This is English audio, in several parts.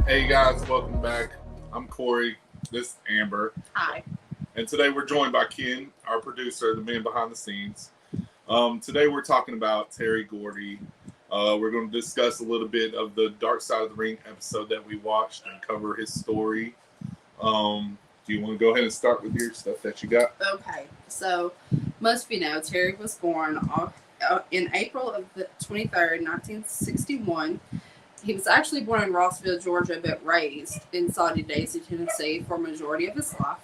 Hey guys, welcome back. I'm Corey. This is Amber. Hi. And today we're joined by Ken, our producer, the man behind the scenes. Today we're talking about Terry Gordy. We're going to discuss a little bit of the Dark Side of the Ring episode that we watched and cover his story. Do you want to go ahead and start with your stuff that you got? Okay. So, most of you know, Terry was born in April of the 23rd, 1961. He was actually born in Rossville, Georgia, but raised in Saudi Daisy, Tennessee for a majority of his life.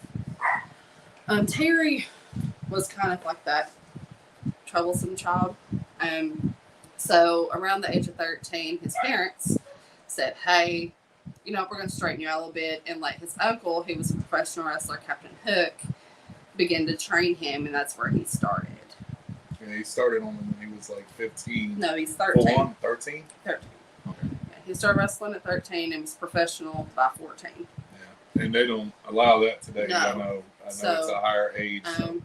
Terry was kind of like that troublesome child. So around the age of 13, his parents said, hey, we're going to straighten you out a little bit, and let his uncle, who was a professional wrestler, Captain Hook, begin to train him, and that's where he started. Yeah, he started on when he was like 15. No, he's 13. Full on 13? 13. Okay. Yeah, he started wrestling at 13 and was professional by 14. Yeah, and they don't allow that today. No. I know it's a higher age. So.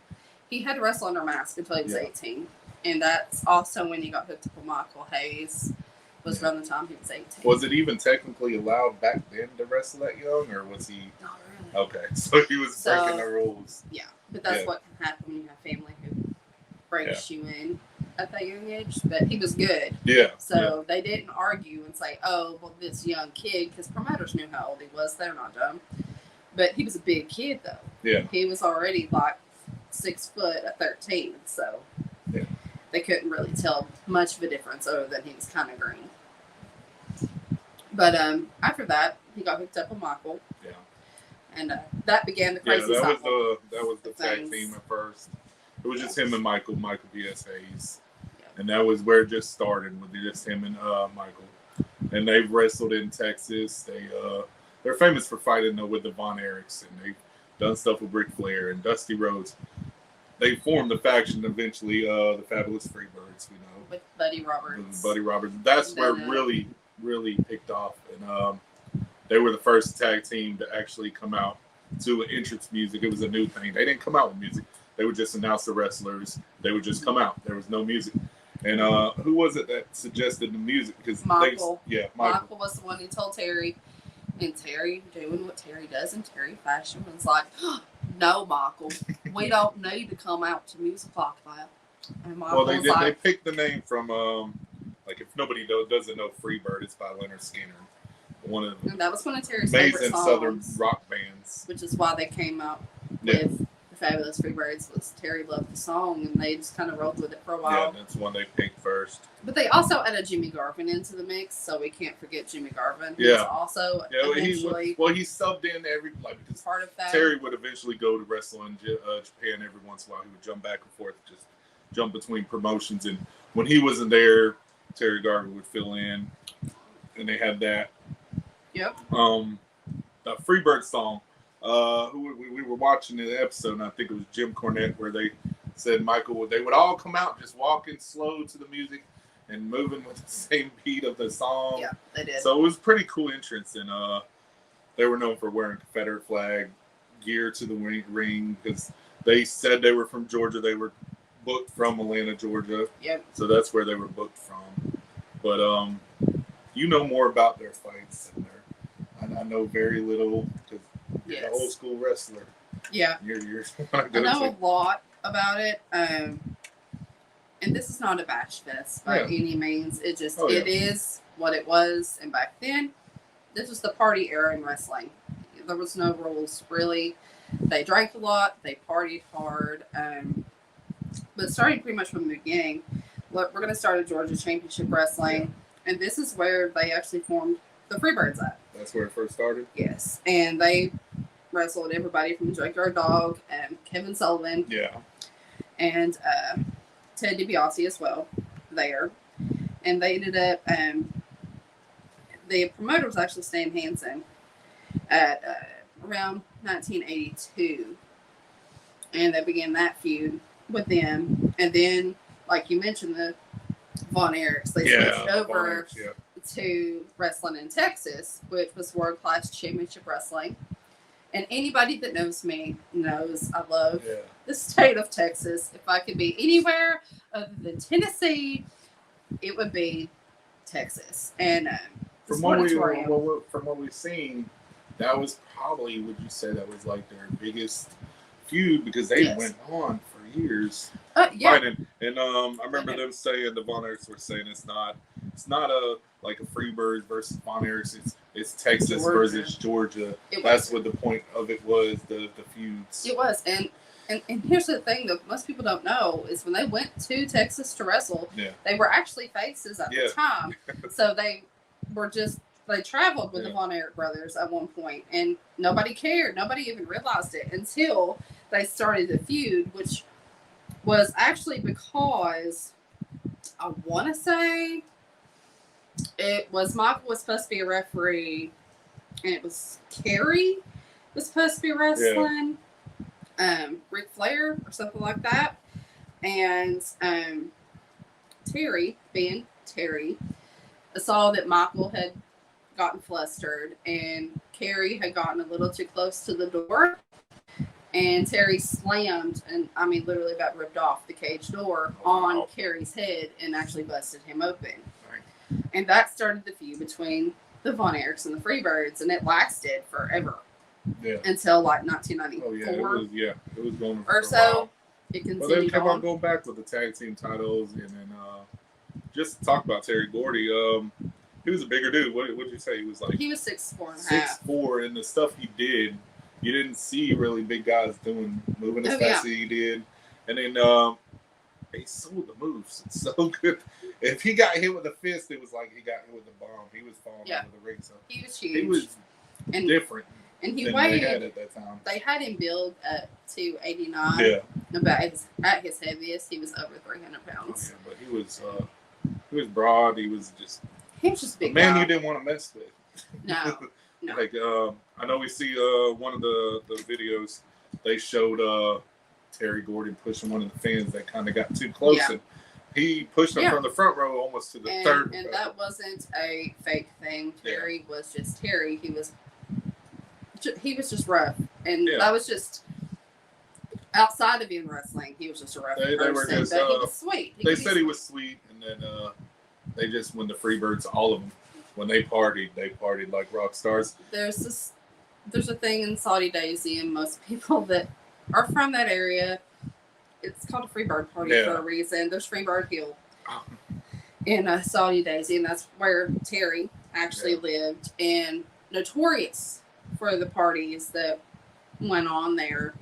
He had to wrestle under mask until he was 18. And that's also when he got hooked up with Michael Hayes. Was around the time he was 18. Was it even technically allowed back then to wrestle that young, or was he? Not really. Okay, so he was breaking the rules. Yeah, but that's what can happen when you have family who breaks you in at that young age. But he was good. Yeah. So they didn't argue and say, oh, well, this young kid, because promoters knew how old he was. They're not dumb. But he was a big kid, though. Yeah. He was already like 6 foot at 13, so they couldn't really tell much of a difference other than he was kind of green. But after that, he got hooked up with Michael. Yeah. And that began the crazy cycle. That was the tag team at first. It was just him and Michael V.S. Hayes. Yeah. And that was where it just started, with just him and Michael. And they've wrestled in Texas. They're famous for fighting with the Von Erichs, and they've done stuff with Ric Flair and Dusty Rhodes. They formed the faction eventually, the Fabulous Freebirds, with Buddy Roberts. That's where it really picked off, and they were the first tag team to actually come out to entrance music. It was a new thing. They didn't come out with music. They would just announce the wrestlers. They would just come out. There was no music. And who was it that suggested the music? Because Michael. Michael was the one who told Terry. And Terry, doing what Terry does in Terry fashion, was like, no, Michael, we don't need to come out to music like that. And Michael they picked the name from, if nobody doesn't know Freebird, it's by Leonard Skinner. That was one of Terry's favorite songs. Southern rock bands. Which is why they came out with the Fabulous Freebirds. Was Terry loved the song, and they just kind of rolled with it for a while. Yeah, that's the one they picked first. But they also added Jimmy Garvin into the mix, so we can't forget Jimmy Garvin. Yeah. He's also eventually... he subbed in because part of that. Terry would eventually go to wrestle in Japan every once in a while. He would jump back and forth, just jump between promotions. And when he wasn't there, Terry Garvin would fill in. And they had that. Yep. The Freebird song. We were watching the episode, and I think it was Jim Cornette, where they said they would all come out just walking slow to the music and moving with the same beat of the song. Yeah, they did. So it was a pretty cool entrance, and they were known for wearing Confederate flag gear to the ring because they said they were from Georgia. They were booked from Atlanta, Georgia. Yep. So that's where they were booked from. But you know more about their fights than I know very little because you're an old school wrestler. Yeah. I know a lot about it. And this is not a batch fest by any means. It just it is what it was. And back then, this was the party era in wrestling. There was no rules really. They drank a lot. They partied hard. But starting pretty much from the beginning, we're going to start at Georgia Championship Wrestling, and this is where they actually formed the Freebirds at. That's where it first started? Yes, and they wrestled everybody from Junkyard Dog and Kevin Sullivan. Yeah. And Ted DiBiase as well there. And they ended up, the promoter was actually Stan Hansen at around 1982. And they began that feud with them. And then, like you mentioned, the Von Erichs, they switched over to wrestling in Texas, which was World Class Championship Wrestling. And anybody that knows me knows I love the state of Texas. If I could be anywhere other than Tennessee, it would be Texas. And from what we've seen, that was probably, would you say that was like their biggest feud, because they went on for years fighting. And I remember them saying, the Von Erichs were saying it's not a like a Freebirds versus Von Erichs. It's Texas versus Georgia. That's what the point of it was, the feuds. It was, and here's the thing that most people don't know is when they went to Texas to wrestle, they were actually faces at the time. So they traveled with the Von Erich brothers at one point, and nobody cared. Nobody even realized it until they started the feud, which was actually because I want to say it was Michael was supposed to be a referee, and it was Kerry was supposed to be wrestling. Ric Flair or something like that, and Terry, being Terry, saw that Michael had gotten flustered and Kerry had gotten a little too close to the door, and Terry slammed and literally about ripped off the cage door on Kerry's head and actually busted him open. Right. And that started the feud between the Von Erichs and the Freebirds, and it lasted forever. Yeah. Until like 1994. Oh yeah, it was going or so. It continued. Well, they kept on going back with the tag team titles, and then just to talk about Terry Gordy, he was a bigger dude. What did you say? He was like 6'4", 6'4", and the stuff he did, you didn't see really big guys moving as fast as he did. And then he sold the moves so good. If he got hit with a fist, it was like he got hit with a bomb. He was falling over the ring. So he was huge. He was different. And he weighed. They had at that time. They had him billed at 289. Yeah. About at his heaviest, he was over 300 pounds. Oh, yeah, but he was broad. He was just big. A man you didn't want to mess with. No. Like I know we see one of the videos they showed Terry Gordy pushing one of the fans that kind of got too close, and he pushed him from the front row almost to the third. And that wasn't a fake thing. Terry was just Terry. He was just rough, and that was just outside of being wrestling. He was just a rough person, but he was sweet. They said he was sweet, and then they just, when the Freebirds, all of them, when they partied like rock stars. There's a thing in Saudi Daisy, and most people that are from that area, it's called a Freebird party for a reason. There's Freebird Hill in Saudi Daisy, and that's where Terry actually lived, and notorious for the parties that went on there.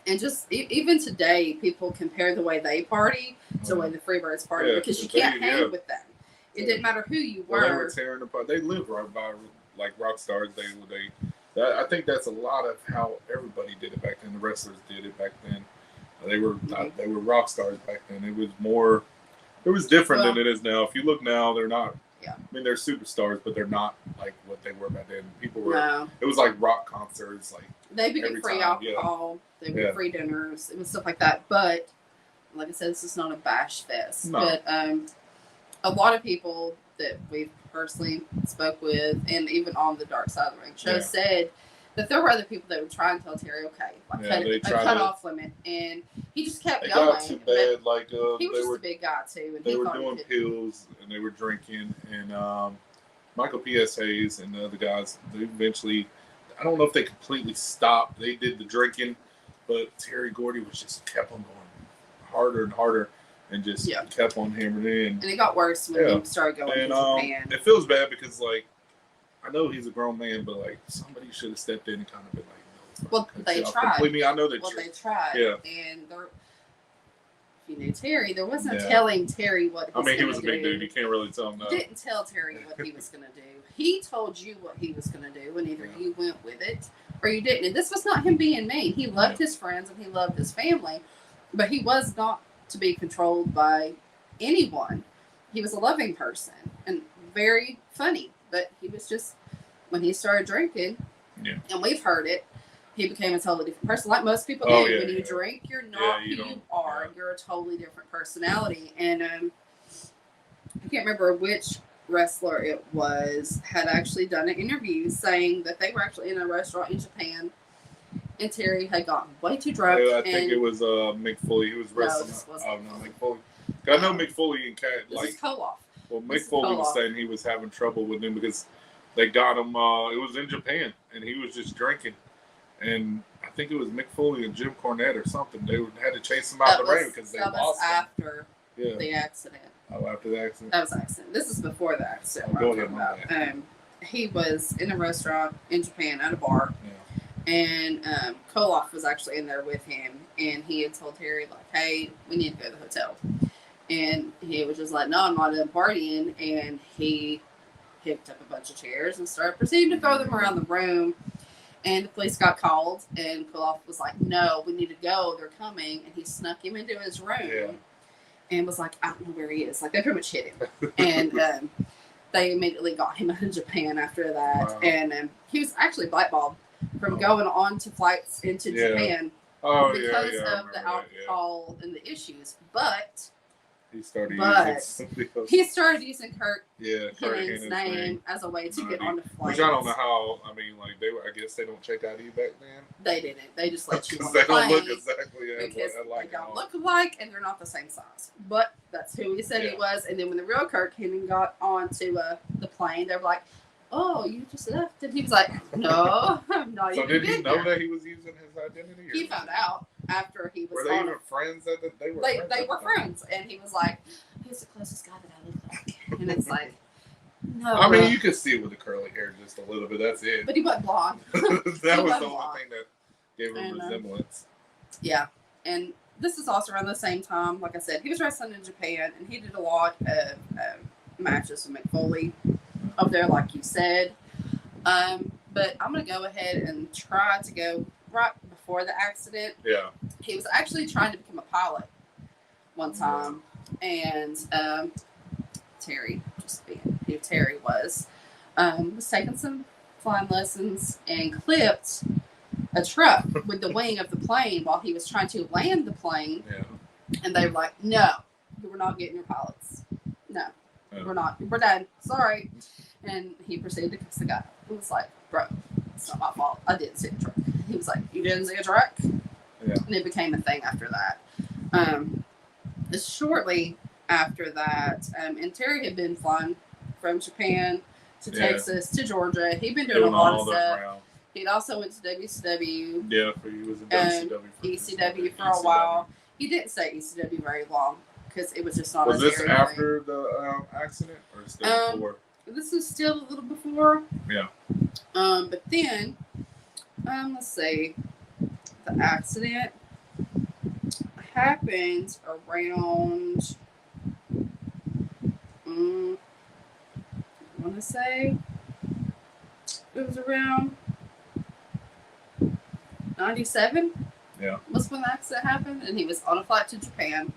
And just even today, people compare the way they party to the way the Freebirds party, because you can't hang with them. It didn't matter who you were. Well, they were tearing apart. They lived right by like rock stars. I think that's a lot of how everybody did it back then. The wrestlers did it back then. They were rock stars back then. It was more. It was different than it is now. If you look now, they're not. Yeah. I mean, they're superstars, but they're not like what they were back then. People were. No. It was like rock concerts. Like they would get free alcohol. They would get free dinners. It was stuff like that. But like I said, this is not a bash fest. No. But a lot of people that we've personally spoke with, and even on the Dark Side of the Ring show, said that there were other people that would try and tell Terry, cut off limit, and he just kept going. Got too bad. Like he was just a big guy too, and they were doing pills and they were drinking, and Michael P.S. Hayes and the other guys, they eventually, I don't know if they completely stopped. They did the drinking, but Terry Gordy was just kept on going harder and harder. And just kept on hammering in. And it got worse when he started going to Japan. It feels bad because, like, I know he's a grown man, but, like, somebody should have stepped in and kind of been like, no. Well, they tried. Completely. I know they tried. They tried. Yeah. And if you knew Terry, there wasn't telling Terry what he was going to do. I mean, he was a big dude. You can't really tell him that. You didn't tell Terry what he was going to do. He told you what he was going to do, and either you went with it or you didn't. And this was not him being mean. He loved his friends and he loved his family, but he was not to be controlled by anyone. He was a loving person and very funny, but he was just, when he started drinking, and we've heard it, he became a totally different person. Like most people do. When you drink, you're not who you are. You're a totally different personality. And I can't remember which wrestler it was, had actually done an interview saying that they were actually in a restaurant in Japan, and Terry had gotten way too drunk. I think it was Mick Foley. He was wrestling. No, Mick Foley. I know Mick Foley and Cat. This is Koloff. Well, Mick Foley was saying he was having trouble with him because they got him. It was in Japan, and he was just drinking. And I think it was Mick Foley and Jim Cornette or something. They had to chase him out the ring because they lost him. After the accident. Oh, after the accident? That was the accident. This is before the accident. Go ahead. He was in a restaurant in Japan at a bar. Yeah. And Koloff was actually in there with him. And he had told Terry, like, hey, we need to go to the hotel. And he was just like, no, I'm not done partying. And he picked up a bunch of chairs and started proceeding to throw them around the room. And the police got called. And Koloff was like, no, we need to go. They're coming. And he snuck him into his room. Yeah. And was like, I don't know where he is. Like, they pretty much hit him. And they immediately got him out of Japan after that. Wow. And he was actually blackballed from going on to flights into Japan because of the alcohol and the issues. But he started using Kurt Hennig's name as a way to get on the flight. Which I don't know how. I mean, like I guess they don't check ID back then. They didn't. They just let you on the the plane. They don't look exactly because they don't look alike and they're not the same size. But that's who he said he was. And then when the real Kurt Hennig got onto the plane, they were like, "Oh, you just left," and he was like, "No, I'm not." So did he know that he was using his identity? He found out after he was. Were they even friends? They were friends, and he was like, "He's the closest guy that I look like," and it's like, no. I mean, you could see it with the curly hair just a little bit. That's it. But he wasn't blonde. That was the only thing that gave him resemblance. Yeah, and this is also around the same time. Like I said, he was wrestling in Japan, and he did a lot of matches with Mick Foley up there, like you said. But I'm going to go ahead and try to go right before the accident. Yeah. He was actually trying to become a pilot one time. And Terry, just being who Terry was taking some flying lessons and clipped a truck with the wing of the plane while he was trying to land the plane. Yeah. And they were like, no, we're not getting your pilots. No. We're not. We're done. Sorry. And he proceeded to kiss the guy. It was like, bro, it's not my fault. I didn't see a truck. He was like, you didn't see a truck? Yeah. And it became a thing after that. Shortly after that, and Terry had been flying from Japan to Texas to Georgia. He'd been doing a lot of stuff. He'd also went to WCW. Yeah, he was in WCW. ECW for a while. He didn't stay ECW very long. Because it was just not. Was this after the accident or still before? This is still a little before. Yeah. But then, let's see, the accident happened around. I want to say it was around 97. Yeah. Was when the accident happened, and he was on a flight to Japan.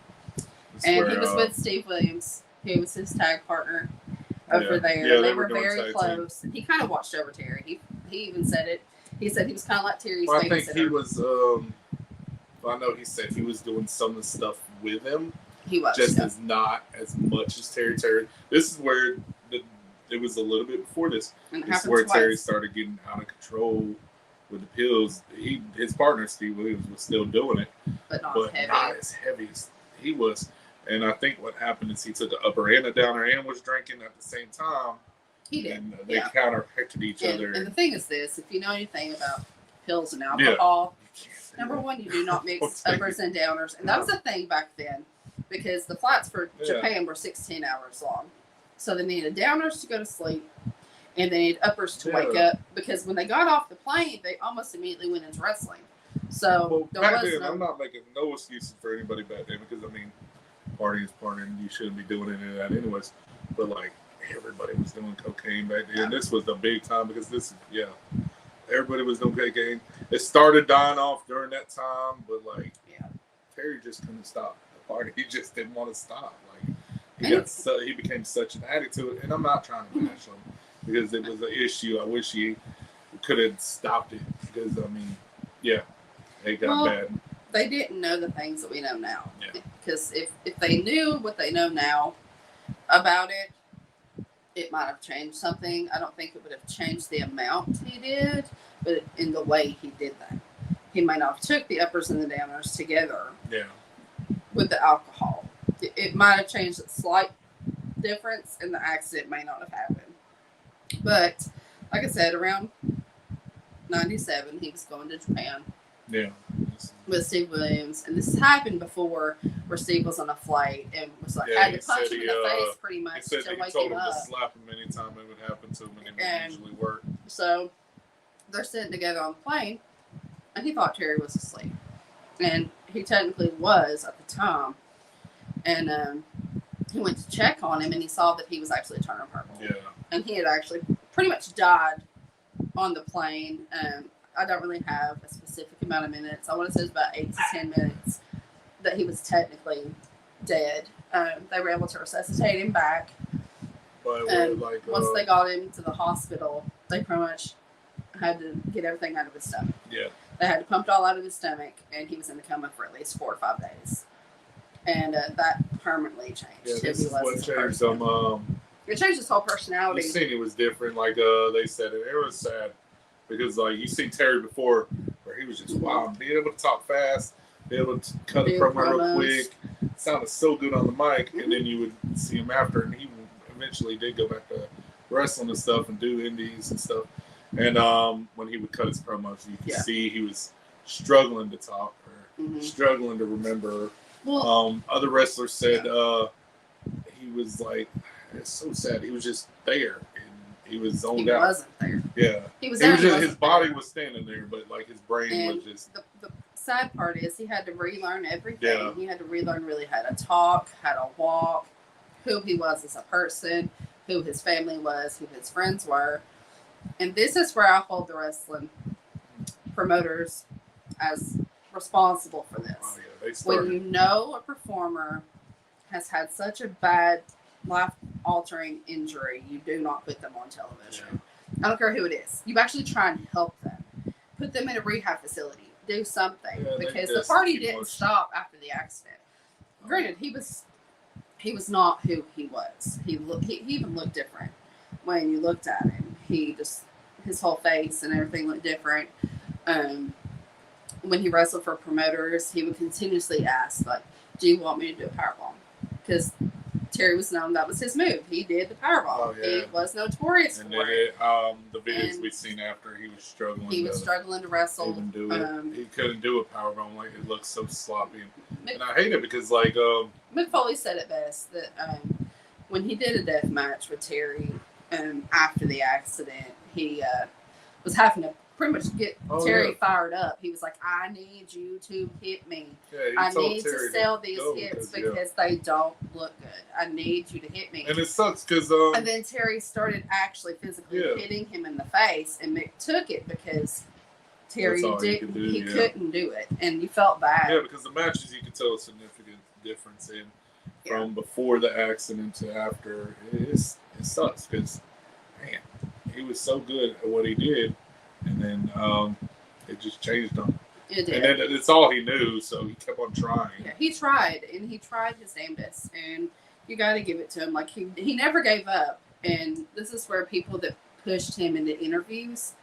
And he was with Steve Williams, who was his tag partner over there. Yeah, they were very close. And he kind of watched over Terry. He even said it. He said he was kind of like Terry's babysitter. I think he was, I know he said he was doing some of the stuff with him. He was. Just as not as much as Terry. This is where it was a little bit before this. This is where Terry started getting out of control with the pills. His partner, Steve Williams, was still doing it. But not as heavy as he was. And I think what happened is he took an upper and a downer and was drinking at the same time. He did. And they counteracted each other. And the thing is this, if you know anything about pills and alcohol, number one, you do not mix uppers and downers. And that was a thing back then because the flights for Japan were 16 hours long. So they needed downers to go to sleep and they needed uppers to wake up because when they got off the plane, they almost immediately went into wrestling. So back then, I'm not making no excuses for anybody back then because, I mean, partying is partying. You shouldn't be doing any of that anyways. But, like, everybody was doing cocaine back then. This was the big time because everybody was doing cocaine. It started dying off during that time, but, like, Terry just couldn't stop the party. He just didn't want to stop. Like, he became such an addict to it. And I'm not trying to bash him because it was an issue. I wish he could have stopped it because, I mean, it got bad. They didn't know the things that we know now. Because if they knew what they know now about it, it might have changed something. I don't think it would have changed the amount he did, but in the way he did that. He might not have took the uppers and the downers together with the alcohol. It might have changed it slight difference, and the accident may not have happened. But like I said, around 97, he was going to Japan. Yeah. With Steve Williams, and this happened before, where Steve was on a flight and was like had to punch him in the face pretty much to wake him up. He told him to slap him anytime it would happen to him, and it would usually work. So they're sitting together on the plane, and he thought Terry was asleep, and he technically was at the time. And he went to check on him, and he saw that he was actually turning purple. Yeah, and he had actually pretty much died on the plane. I don't really have a specific amount of minutes. I want to say it was about 8 to 10 minutes that he was technically dead. They were able to resuscitate him back. But once they got him to the hospital, they pretty much had to get everything out of his stomach. Yeah. They had to pump it all out of his stomach, and he was in the coma for at least 4 or 5 days. And that permanently changed. Yeah, this is what changed him. It changed his whole personality. You seen it was different. Like they said, it was sad. Because you see Terry before, where he was just wild, being able to talk fast, be able to cut a promo real quick, sounded so good on the mic, and then you would see him after, and he eventually did go back to wrestling and stuff and do indies and stuff. And when he would cut his promos, you could see he was struggling to talk or struggling to remember. Well, other wrestlers said he was like, it's so sad. He was just there. He was zoned out. He wasn't there. Yeah. He was there. His body was standing there, but his brain was just. The sad part is he had to relearn everything. Yeah. He had to relearn really how to talk, how to walk, who he was as a person, who his family was, who his friends were. And this is where I hold the wrestling promoters as responsible for this. Oh, yeah. When you know a performer has had such a bad life-altering injury, you do not put them on television. Yeah. I don't care who it is. You actually try and help them. Put them in a rehab facility. Do something. Because the party didn't stop after the accident. Granted, he was not who he was. He even looked different when you looked at him. His whole face and everything looked different. When he wrestled for promoters, he would continuously ask, do you want me to do a powerbomb? Because Terry was known that was his move. He did the powerbomb. Oh, yeah. He was notorious for it. The videos we've seen after, he was struggling. He was struggling to wrestle. Even do it. He couldn't do a powerbomb. It looked so sloppy. And I hate it because Mick Foley said it best that when he did a death match with Terry after the accident, he was having to pretty much get Terry fired up. He was like, I need you to hit me. Yeah, I need to sell these hits because they don't look good. I need you to hit me. And it sucks because... and then Terry started actually physically hitting him in the face, and Mick took it because Terry couldn't do it, and you felt bad. Yeah, because the matches, you could tell a significant difference in from before the accident to after. It sucks because, man, he was so good at what he did. And then it just changed him. It did. And then it's all he knew, so he kept on trying. Yeah, he tried, and he tried his damnedest. And you got to give it to him. He never gave up. And this is where people that pushed him into interviews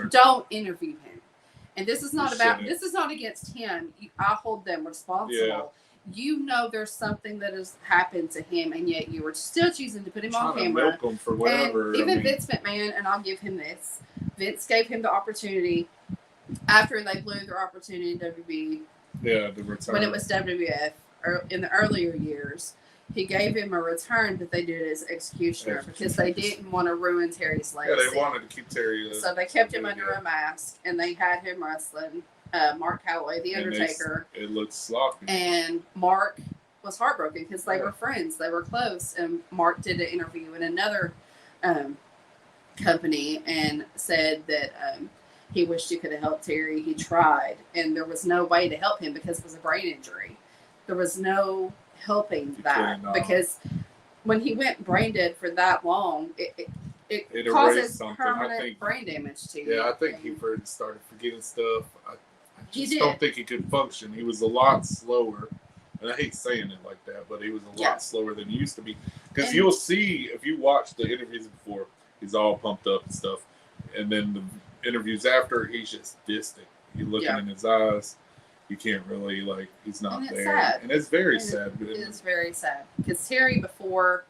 don't interview him. And this is not against him. I hold them responsible. Yeah. You know there's something that has happened to him, and yet you were still choosing to put him on camera. Milk him for whatever. And even Vince McMahon, and I'll give him this. Vince gave him the opportunity after they blew their opportunity in WB. Yeah, the return. When it was WWF, or in the earlier years, he gave him a return, but they did it as executioner because they didn't want to ruin Terry's legacy. Yeah, they wanted to keep Terry. So they kept him under a mask, and they had him wrestling Mark Calloway, The Undertaker. It looked sloppy. And Mark was heartbroken because they were friends. They were close. And Mark did an interview in another company and said that he wished he could have helped Terry. He tried, and there was no way to help him because it was a brain injury. There was no helping that because when he went brain dead for that long, it causes permanent brain damage to you. Yeah, I think he started forgetting stuff. I just don't think he could function. He was a lot slower. And I hate saying it like that, but he was a lot slower than he used to be. Because you'll see, if you watch the interviews before, he's all pumped up and stuff. And then the interviews after, he's just distant. You're looking in his eyes. You can't really, he's not there. Sad. And it's very sad. It is very sad. Because Terry, before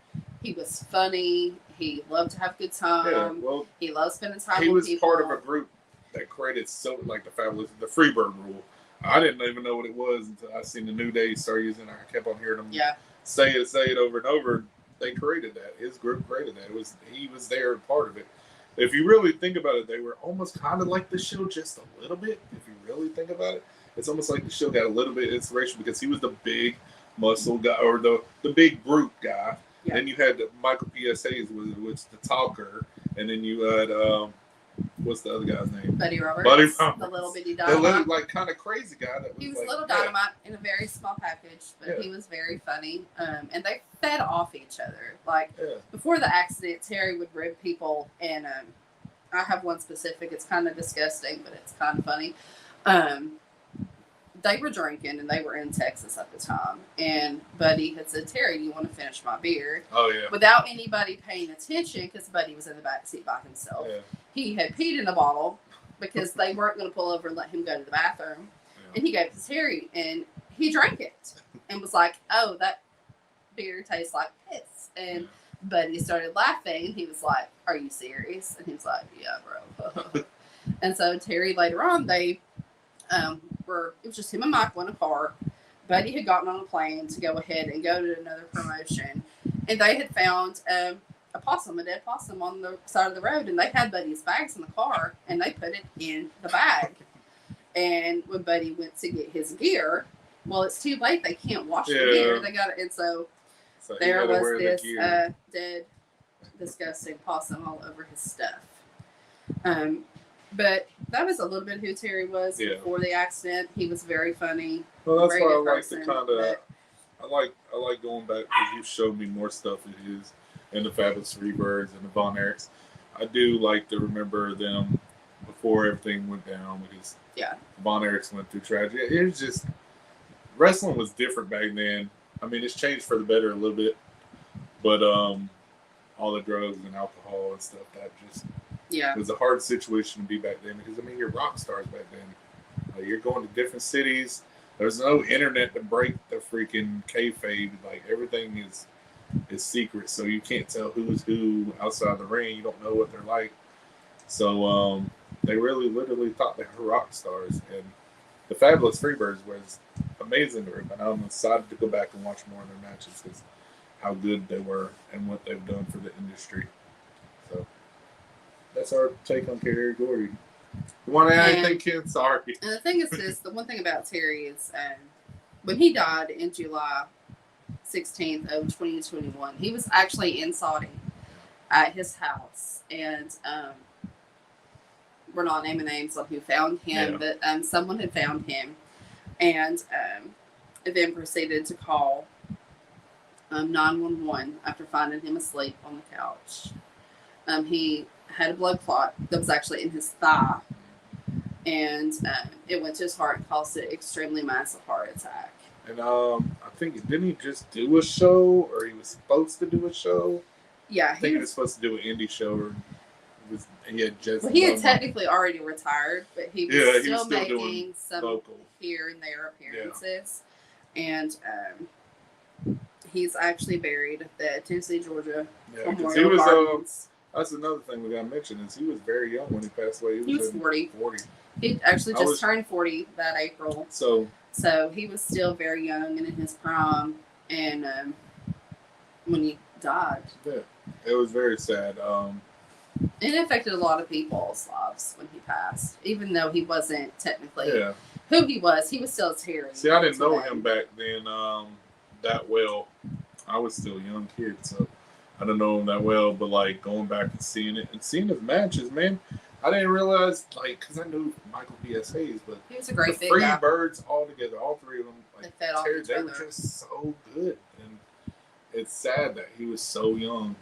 He was funny. He loved to have a good time. Yeah, well, he loved spending time he with was people. part of a group that created the Freebird rule. I didn't even know what it was until I seen the New Day start using it. I kept on hearing them say it over and over. They created that. His group created that. He was there, part of it. If you really think about it, they were almost kind of like the show just a little bit. If you really think about it, it's almost like the show got a little bit of inspiration because he was the big muscle guy or the big brute guy. Yeah. Then you had Michael P.S.A.'s was the talker, and then you had what's the other guy's name? Buddy Roberts. The little bitty dynamite. The little, like kind of crazy guy. He was a little dynamite in a very small package, but he was very funny. And they fed off each other. Like before the accident, Terry would rib people, and I have one specific. It's kind of disgusting, but it's kind of funny. They were drinking, and they were in Texas at the time. And Buddy had said, "Terry, do you want to finish my beer?" Oh yeah. Without anybody paying attention, because Buddy was in the back seat by himself. Yeah. He had peed in a bottle because they weren't going to pull over and let him go to the bathroom. Yeah. And he gave it to Terry, and he drank it and was like, "Oh, that beer tastes like piss." And Buddy started laughing. He was like, "Are you serious?" And he was like, "Yeah, bro." And so Terry later on, they it was just him and Michael in a car. Buddy had gotten on a plane to go ahead and go to another promotion, and they had found a dead possum on the side of the road, and they had Buddy's bags in the car, and they put it in the bag. And when Buddy went to get his gear, well, it's too late. They can't wash the gear. They got it, and so there was this dead, disgusting possum all over his stuff. But that was a little bit who Terry was before the accident. He was very funny. Well, that's why I like the kind of. I like going back because you showed me more stuff of his and the Fabulous Freebirds and the Von Erichs. I do like to remember them before everything went down because Von Erichs went through tragedy. It was just wrestling was different back then. I mean, it's changed for the better a little bit, but all the drugs and alcohol and stuff that just. Yeah, it was a hard situation to be back then because, I mean, you're rock stars back then. You're going to different cities. There's no internet to break the freaking kayfabe. Like, everything is secret, so you can't tell who's who outside the ring. You don't know what they're like. So they really literally thought they were rock stars. And the Fabulous Freebirds was amazing to rip. And I'm excited to go back and watch more of their matches because how good they were and what they've done for the industry. So that's our take on Terry Gordy. You want to add anything, Ken? Sorry. And the thing is this, the one thing about Terry is when he died in July 16th of 2021, he was actually in Saudi at his house. And we're not naming names on who found him, but someone had found him and then proceeded to call 911 after finding him asleep on the couch. He had a blood clot that was actually in his thigh, and it went to his heart and caused an extremely massive heart attack. And I think, didn't he just do a show, or he was supposed to do a show? Yeah, I think he was supposed to do an indie show, or he had just. Well, he had technically already retired, but he was still making some vocal here and there appearances, and he's actually buried at the Tennessee, Georgia Memorial Gardens. That's another thing we got to mention is he was very young when he passed away. He was 40. He actually just turned 40 that April. So he was still very young and in his prime, and when he died. Yeah, it was very sad. It affected a lot of people's lives when he passed, even though he wasn't technically who he was. He was still Terry. See, I didn't know him back then that well. I was still a young kid, so I don't know him that well, but like going back and seeing his matches, man, I didn't realize because I knew Michael P.S.A.'s, but he was a great the Freebirds all together, all three of them, they were just so good, and it's sad that he was so young,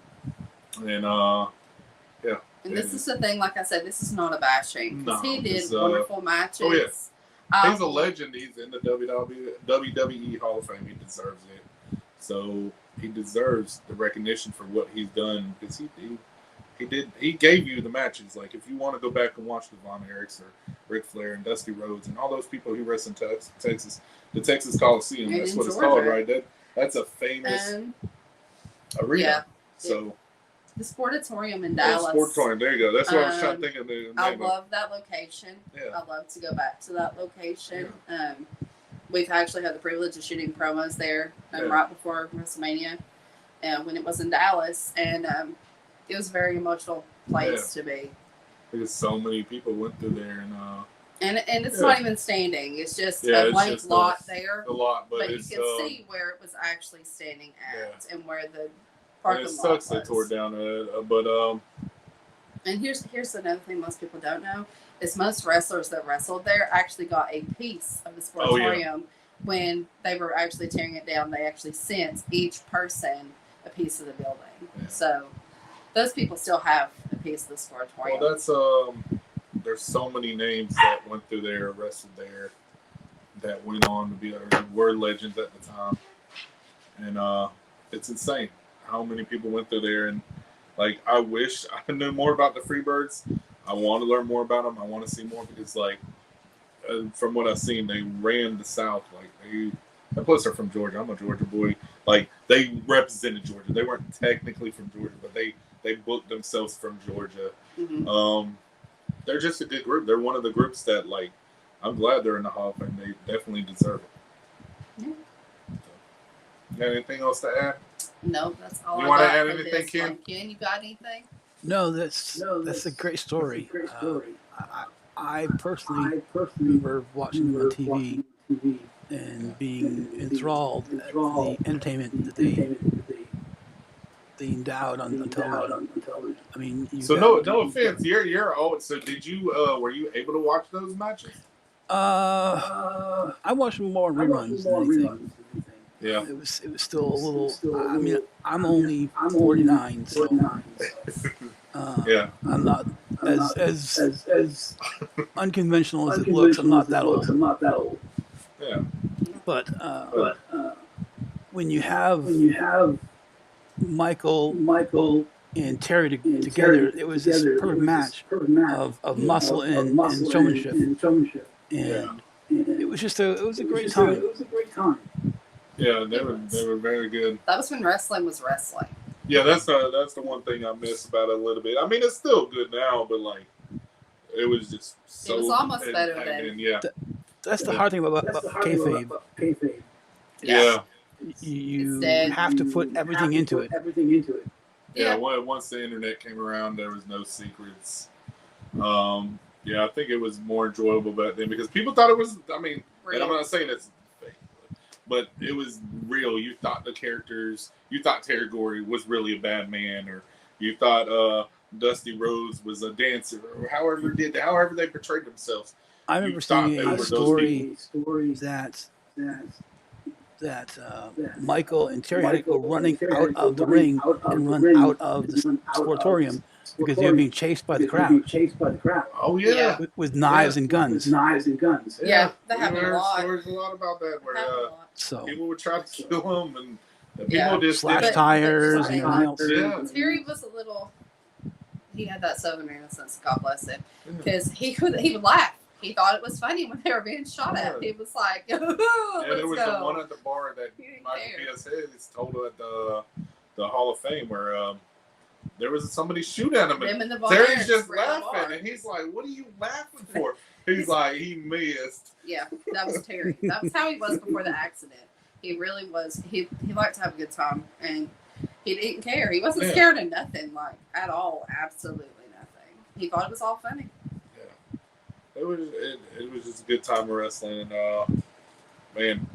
and And this is the thing, like I said, this is not a bashing because he did wonderful matches. Oh yeah, he's a legend. He's in the WWE Hall of Fame. He deserves it. So. He deserves the recognition for what he's done because he gave you the matches. Like if you want to go back and watch the Von Erichs or Ric Flair and Dusty Rhodes and all those people who wrestled in Texas, the Texas Coliseum. That's what it's called, right? That's a famous arena. Yeah. So the Sportatorium in yeah, Dallas. Sportatorium. There you go. That's what I was trying to think of. The name I of. love that location. Yeah. I love to go back to that location. We've actually had the privilege of shooting promos there right before WrestleMania, when it was in Dallas, and it was a very emotional place to be. Because so many people went through there, and it's not even standing; it's just a blank lot there. A lot, but you can see where it was actually standing at, and where the parking lot was. It sucks they tore down but And here's another thing most people don't know is most wrestlers that wrestled there actually got a piece of the Sportatorium when they were actually tearing it down. They actually sent each person a piece of the building. Yeah. So those people still have a piece of the Sportatorium. Well, that's there's so many names that went through there, wrestled there, that went on to be were legends at the time, and it's insane how many people went through there. And like, I wish I knew more about the Freebirds. I want to learn more about them. I want to see more because, like, from what I've seen, they ran the South. Like, and plus they're from Georgia. I'm a Georgia boy. Like, they represented Georgia. They weren't technically from Georgia, but they booked themselves from Georgia. Mm-hmm. They're just a good group. They're one of the groups that, like, I'm glad they're in the Hall of Fame. They definitely deserve it. Yeah. So, got anything else to add? No, that's all. You want to add anything, Ken? Ken, you got anything? No, that's a great story. I personally remember watching them on TV and being enthralled at the entertainment that they endowed on television. I mean, so no offense, you're old. So did you were you able to watch those matches? I watched them more in reruns than anything. Yeah, it was still a little. I mean, I'm only 49, so yeah, I'm not as unconventional as it looks. I'm not that old. Yeah, but when you have Michael and Terry together, it was this perfect match of muscle and showmanship, and it was just it was a great time. Yeah, they were very good. That was when wrestling was wrestling. Yeah, that's the one thing I miss about it a little bit. I mean, it's still good now, but like, it was just so. It was almost better than. Yeah. That's the hard thing about kayfabe. Yeah. You have to put everything into it. Yeah. Once the internet came around, there was no secrets. Yeah, I think it was more enjoyable back then because people thought it was. I mean, and I'm not saying it's fake, but it was real. You thought the characters. You thought Terry Gordy was really a bad man, or you thought Dusty Rhodes was a dancer, or however they portrayed themselves. I remember seeing a story that Michael and Terry had to go running out of the ring and run out of the Sportatorium because they were being chased by the crowd. Oh yeah, with knives and guns. Yeah, that happened a lot. There's a lot about that where people would try to kill them and people just slash tires and everything else. Yeah. Terry was a little. He had that Southern innocence, God bless him, because he would laugh. He thought it was funny when they were being shot at. He was like, "Let's there was go." the one at the bar that Michael PSA is told at the Hall of Fame where there was somebody shoot at him and Terry's just laughing and he's like, "What are you laughing for?" He's like, he missed. Yeah, that was Terry. That was how he was before the accident. He really was. He liked to have a good time and he didn't care. He wasn't scared of nothing, like at all. Absolutely nothing. He thought it was all funny. It was just a good time of wrestling, and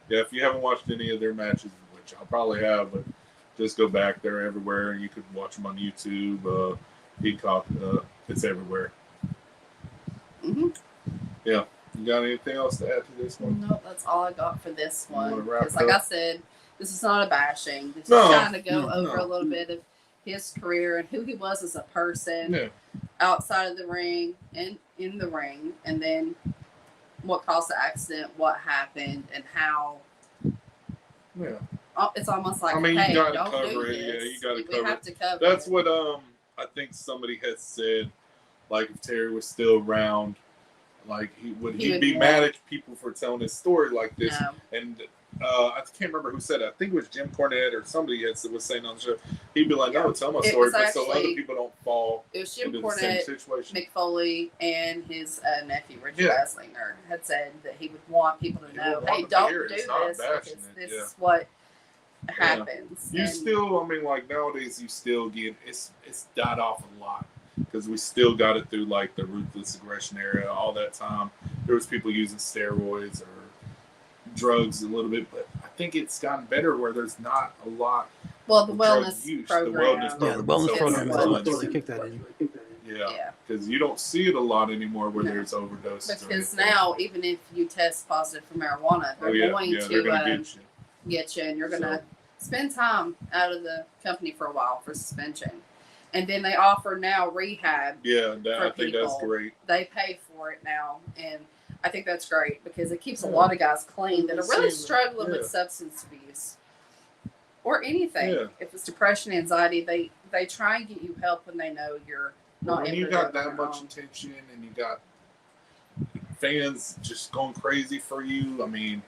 if you haven't watched any of their matches, which I probably have, but just go back. They're everywhere. You could watch them on YouTube, Peacock. It's everywhere. Mm-hmm. Yeah. You got anything else to add to this one? No, that's all I got for this one. Because, like I said, this is not a bashing. This is trying to go over a little bit of his career and who he was as a person outside of the ring and in the ring, and then what caused the accident, what happened, and how. Yeah. It's almost like, you hey, gotta don't cover do it. this. Yeah, you gotta We have to cover That's it. what I think somebody had said. Like if Terry was still around, like he would be mad at people for telling his story like this. No. And I can't remember who said it. I think it was Jim Cornette or somebody that was saying on the show. He'd be like, "No, tell my story, but so other people don't fall it was Jim into Cornette, the same situation." Mick Foley, and his nephew Richard Baslinger had said that he would want people to know, "Hey, don't do this because this is what happens." You still, I mean, like nowadays, you still get it's died off a lot because we still got it through like the ruthless aggression era. All that time, there was people using steroids or drugs a little bit, but I think it's gotten better where there's not a lot. Well, the wellness program. The wellness program is really kicked that in. Yeah, because you don't see it a lot anymore where there's overdoses. Because now, even if you test positive for marijuana, they're going to get you, and you're going to spend time out of the company for a while for suspension. And then they offer now rehab. Yeah, I think that's great. They pay for it now, and I think that's great because it keeps a lot of guys clean that are really struggling with substance abuse or anything. Yeah. If it's depression, anxiety, they try and get you help when they know you're not. When you got that much attention and you got fans just going crazy for you, I mean,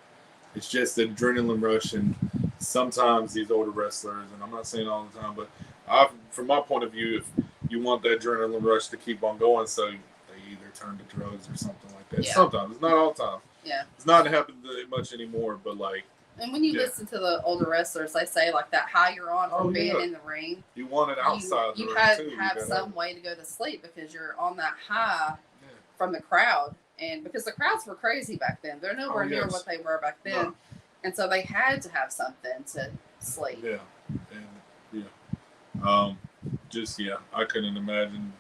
it's just an adrenaline rush. And sometimes these older wrestlers, and I'm not saying all the time, but from my point of view, if you want that adrenaline rush to keep on going, so they either turn to drugs or something like that. Yeah. Sometimes, it's not all the time. Yeah, it's not happening much anymore, but like. And when you listen to the older wrestlers, they say like that high you're on from being in the ring. You want it outside the ring too. You have some way to go to sleep because you're on that high from the crowd, and because the crowds were crazy back then, they're nowhere near what they were back then, and so they had to have something to sleep. Yeah, and I couldn't imagine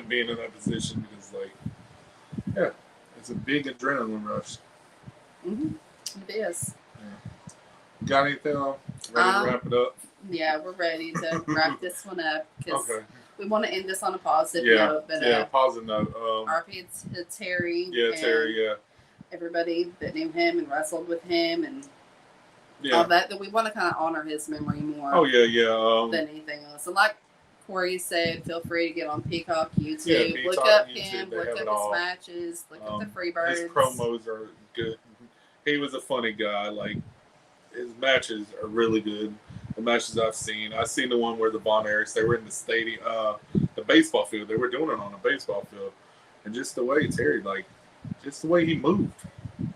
being in that position because it's a big adrenaline rush. Mm-hmm. It is. Got anything on? Ready to wrap it up? Yeah, we're ready to wrap this one up because we want to end this on a positive note. But, positive note. RP to Terry. Yeah, Terry, everybody that knew him and wrestled with him and all that we want to kind of honor his memory more. Oh, yeah. Than anything else. And like Corey said, feel free to get on Peacock YouTube. Peacock, look up YouTube, him, look up his matches, look up the Freebirds. His promos are good. He was a funny guy. Like, his matches are really good. The matches I've seen the one where the Von Erichs, they were in the stadium, the baseball field. They were doing it on a baseball field, and just the way Terry, like, just the way he moved,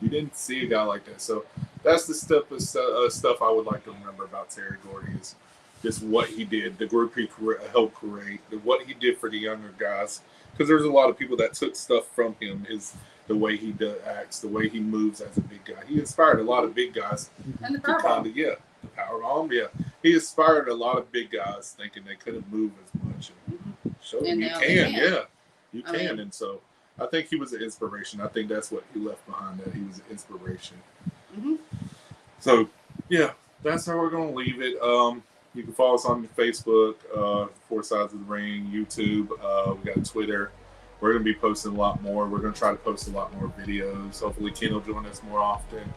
you didn't see a guy like that. So that's the stuff I would like to remember about Terry Gordy is just what he did, the group he helped create, what he did for the younger guys. Because there's a lot of people that took stuff from him. Is the way he acts, the way he moves as a big guy. He inspired a lot of big guys. And the powerbomb. The powerbomb, He inspired a lot of big guys thinking they couldn't move as much. And showed them you can. You can. And so I think he was an inspiration. I think that's what he left behind, that he was an inspiration. Mm-hmm. So, that's how we're going to leave it. You can follow us on Facebook, Four Sides of the Ring, YouTube. We got Twitter. We're going to be posting a lot more. We're going to try to post a lot more videos. Hopefully, Ken will join us more often.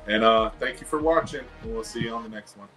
And thank you for watching. And we'll see you on the next one.